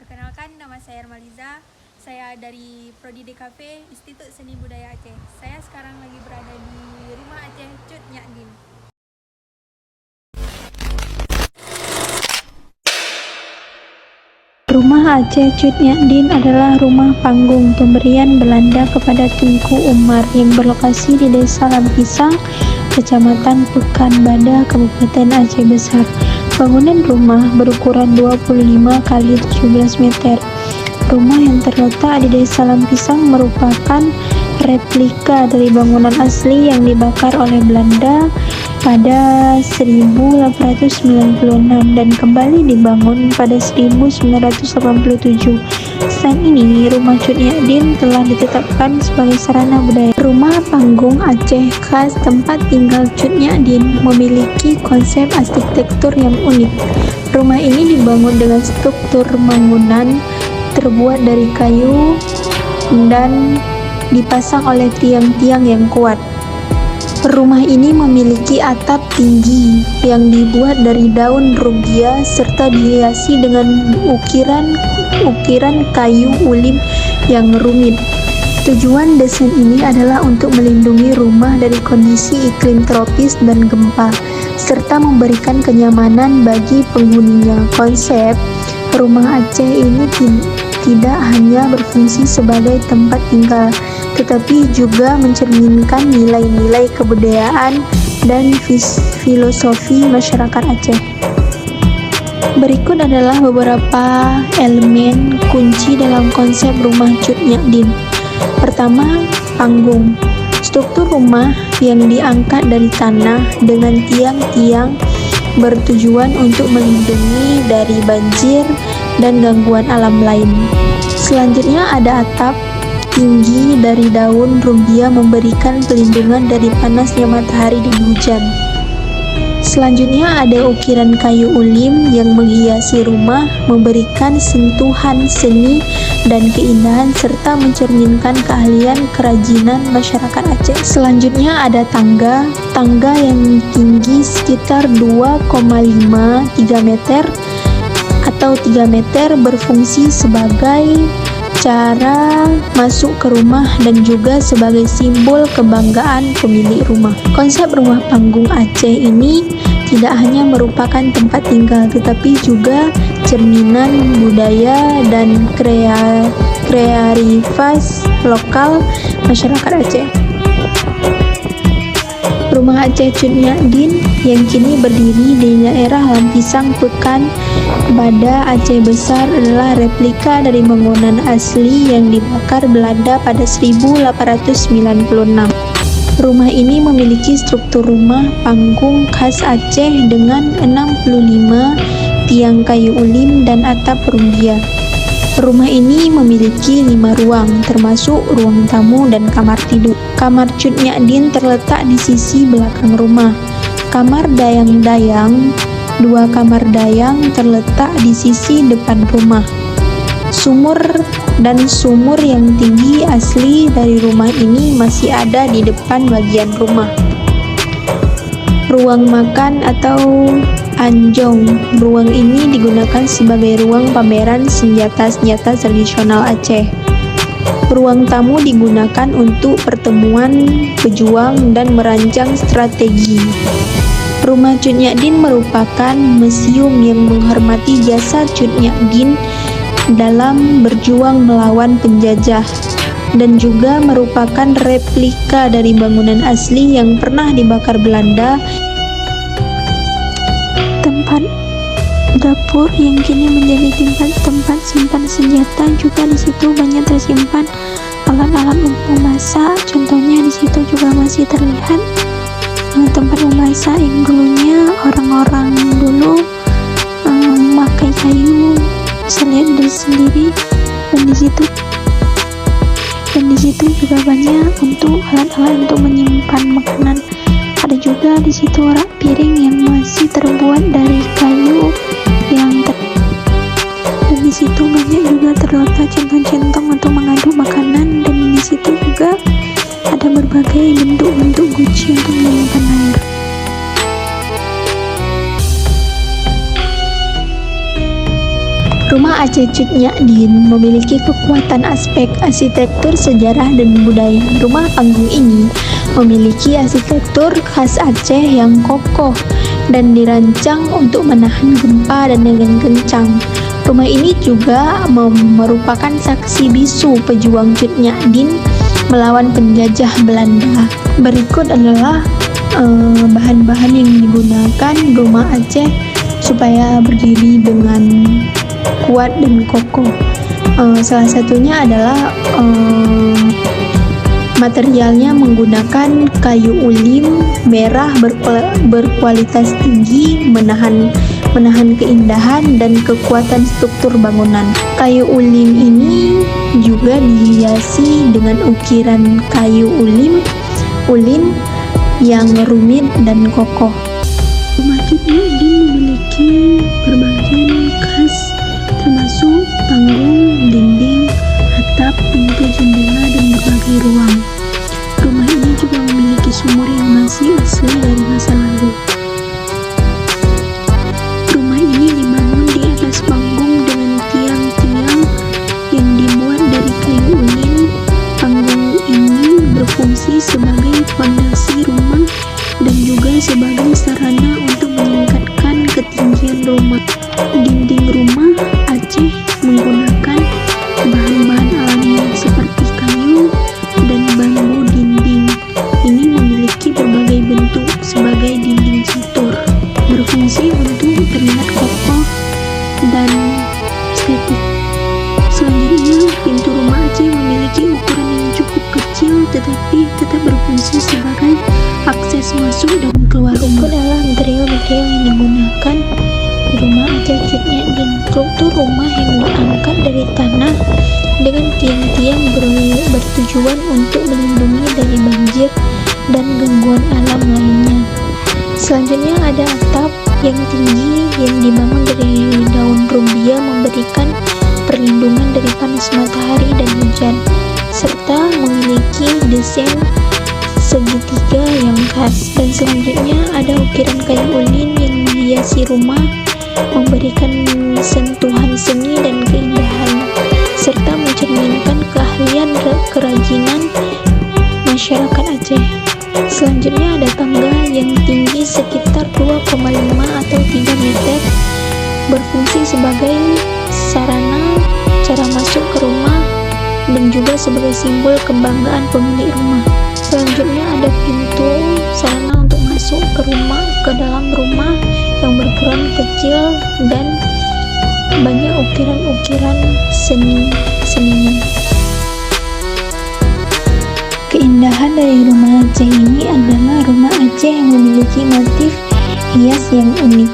Perkenalkan, nama saya Ermaliza. Saya dari Prodi DKV Institut Seni Budaya Aceh. Saya sekarang lagi berada di Rumah Aceh Cut Nyak Din. Rumah Aceh Cut Nyak Din adalah rumah panggung pemberian Belanda kepada Tengku Umar yang berlokasi di Desa Lampisang, Kecamatan Pekanbadak, Kabupaten Aceh Besar. Bangunan rumah berukuran 25 kali 17 meter. Rumah yang terletak di Desa Lampisang merupakan replika dari bangunan asli yang dibakar oleh Belanda pada 1896 dan kembali dibangun pada 1987. Saat ini, Rumah Cut Nyak Din telah ditetapkan sebagai sarana budaya. Rumah panggung Aceh khas tempat tinggal Cut Nyak Din memiliki konsep arsitektur yang unik. Rumah ini dibangun dengan struktur bangunan terbuat dari kayu dan dipasang oleh tiang-tiang yang kuat. Rumah ini memiliki atap tinggi yang dibuat dari daun rumbia serta dihiasi dengan ukiran kayu ulim yang rumit. Tujuan desain ini adalah untuk melindungi rumah dari kondisi iklim tropis dan gempa, serta memberikan kenyamanan bagi penghuninya. Konsep Rumah Aceh ini tidak hanya berfungsi sebagai tempat tinggal, tetapi juga mencerminkan nilai-nilai kebudayaan dan filosofi masyarakat Aceh. Berikut adalah beberapa elemen kunci dalam konsep Rumah Cut Nyak Din. Pertama, panggung. Struktur rumah yang diangkat dari tanah dengan tiang-tiang bertujuan untuk melindungi dari banjir dan gangguan alam lain. Selanjutnya ada atap tinggi dari daun rumbia memberikan pelindungan dari panasnya matahari dan hujan. Selanjutnya ada ukiran kayu ulim yang menghiasi rumah, memberikan sentuhan seni dan keindahan serta mencerminkan keahlian kerajinan masyarakat Aceh. Selanjutnya ada tangga yang tinggi sekitar 2,5-3 meter atau 3 meter berfungsi sebagai cara masuk ke rumah dan juga sebagai simbol kebanggaan pemilik rumah. Konsep rumah panggung Aceh ini tidak hanya merupakan tempat tinggal tetapi juga cerminan budaya dan kreativitas lokal masyarakat Aceh. Rumah Aceh Cut Nyak Din yang kini berdiri di daerah Lampisang Pekanbadak Aceh Besar adalah replika dari bangunan asli yang dibakar Belanda pada 1896. Rumah ini memiliki struktur rumah panggung khas Aceh dengan 65 tiang kayu ulim dan atap rumbia. Rumah ini memiliki 5 ruang, termasuk ruang tamu dan kamar tidur. Kamar Cut Nyak Din terletak di sisi belakang rumah. Kamar dayang-dayang, 2 kamar dayang terletak di sisi depan rumah. Sumur yang tinggi asli dari rumah ini masih ada di depan bagian rumah. Ruang makan atau anjong. Ruang ini digunakan sebagai ruang pameran senjata-senjata tradisional Aceh. Ruang tamu digunakan untuk pertemuan pejuang dan merancang strategi. Rumah Cut Nyak Din merupakan museum yang menghormati jasa Cut Nyak Din dalam berjuang melawan penjajah dan juga merupakan replika dari bangunan asli yang pernah dibakar Belanda. Tempat dapur yang kini menjadi tempat simpan senjata, juga di situ banyak tersimpan alat-alat untuk memasak. Contohnya di situ juga masih terlihat tempat memasak yang dulunya orang-orang dulu memakai kayu, bisa lihat dari sendiri. Dan di situ juga banyak untuk alat-alat untuk menyimpan makanan. Ada juga di situ rak piring yang masih terbuat dari kayu dan di situ banyak juga terletak centong-centong untuk mengaduk makanan, dan di situ juga ada berbagai bentuk-bentuk guci untuk menyimpan air. Rumah Aceh Cut Nyak Dien memiliki kekuatan aspek arsitektur, sejarah, dan budaya. Rumah panggung ini memiliki arsitektur khas Aceh yang kokoh dan dirancang untuk menahan gempa dan angin kencang. Rumah ini juga merupakan saksi bisu pejuang Cut Nyak Dien melawan penjajah Belanda. Berikut adalah bahan-bahan yang digunakan rumah Aceh supaya berdiri dengan kuat dan kokoh. Salah satunya adalah materialnya menggunakan kayu ulim merah berkualitas tinggi, menahan keindahan dan kekuatan struktur bangunan. Kayu ulim ini juga dihiasi dengan ukiran kayu ulin yang rumit dan kokoh. Rumah Cut Nyak Dien memiliki perbagaian khas, termasuk panggung, dinding, atap, pintu, jendela, dan berbagai ruang. Rumah ini juga memiliki sumur yang masih asli dari masa lalu. Rumah ini dibangun di atas panggung dengan tiang-tiang yang dibuat dari kayu ulin. Panggung ini berfungsi sebagai fondasi rumah dan juga sebagai sarana untuk meningkatkan ketinggian rumah. Dinding rumah Aceh menggunakan bahan-bahan alami seperti kayu dan bambu. Dinding ini memiliki berbagai bentuk sebagai dinding catur, berfungsi untuk terlihat kokoh dan estetik. Selanjutnya, pintu rumah Aceh memiliki ukuran yang cukup kecil tetapi tetap berfungsi sebagai akses masuk dan keluar rumah. Itu adalah material-material yang digunakan di rumah Aceh Cut Nyak Dien. Struktur rumah yang diangkat dari tanah dengan tiang-tiang bertujuan untuk melindungi dari banjir dan gangguan alam lainnya. Selanjutnya ada atap yang tinggi yang dibangun dari daun rumbia memberikan perlindungan dari panas matahari dan hujan, serta memiliki desain segitiga yang khas. Dan selanjutnya ada ukiran kayu ulin yang menghiasi rumah, memberikan sentuhan seni dan keindahan, serta mencerminkan keahlian kerajinan masyarakat Aceh. Selanjutnya ada tangga yang tinggi sekitar 2,5 atau 3 meter, berfungsi sebagai sarana cara masuk ke rumah dan juga sebagai simbol kebanggaan pemilik rumah. Selanjutnya ada pintu sarana untuk masuk ke dalam rumah yang berukuran kecil dan banyak ukiran-ukiran seninya. Keindahan dari rumah Aceh ini adalah rumah Aceh yang memiliki motif hias yang unik,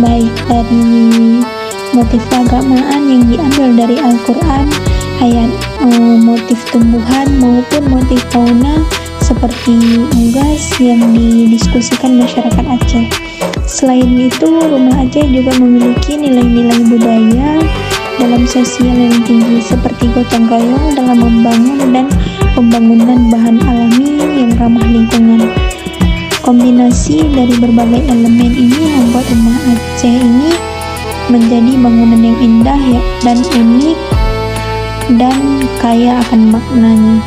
baik dari motif keagamaan yang diambil dari Al-Quran, ayat motif tumbuhan maupun motif fauna seperti unggas yang didiskusikan masyarakat Aceh. Selain itu, rumah Aceh juga memiliki nilai-nilai budaya dalam sosial yang tinggi seperti gotong royong dalam membangun dan pembangunan bahan alami yang ramah lingkungan. Kombinasi dari berbagai elemen ini membuat rumah Aceh ini menjadi bangunan yang indah dan unik dan kaya akan maknanya.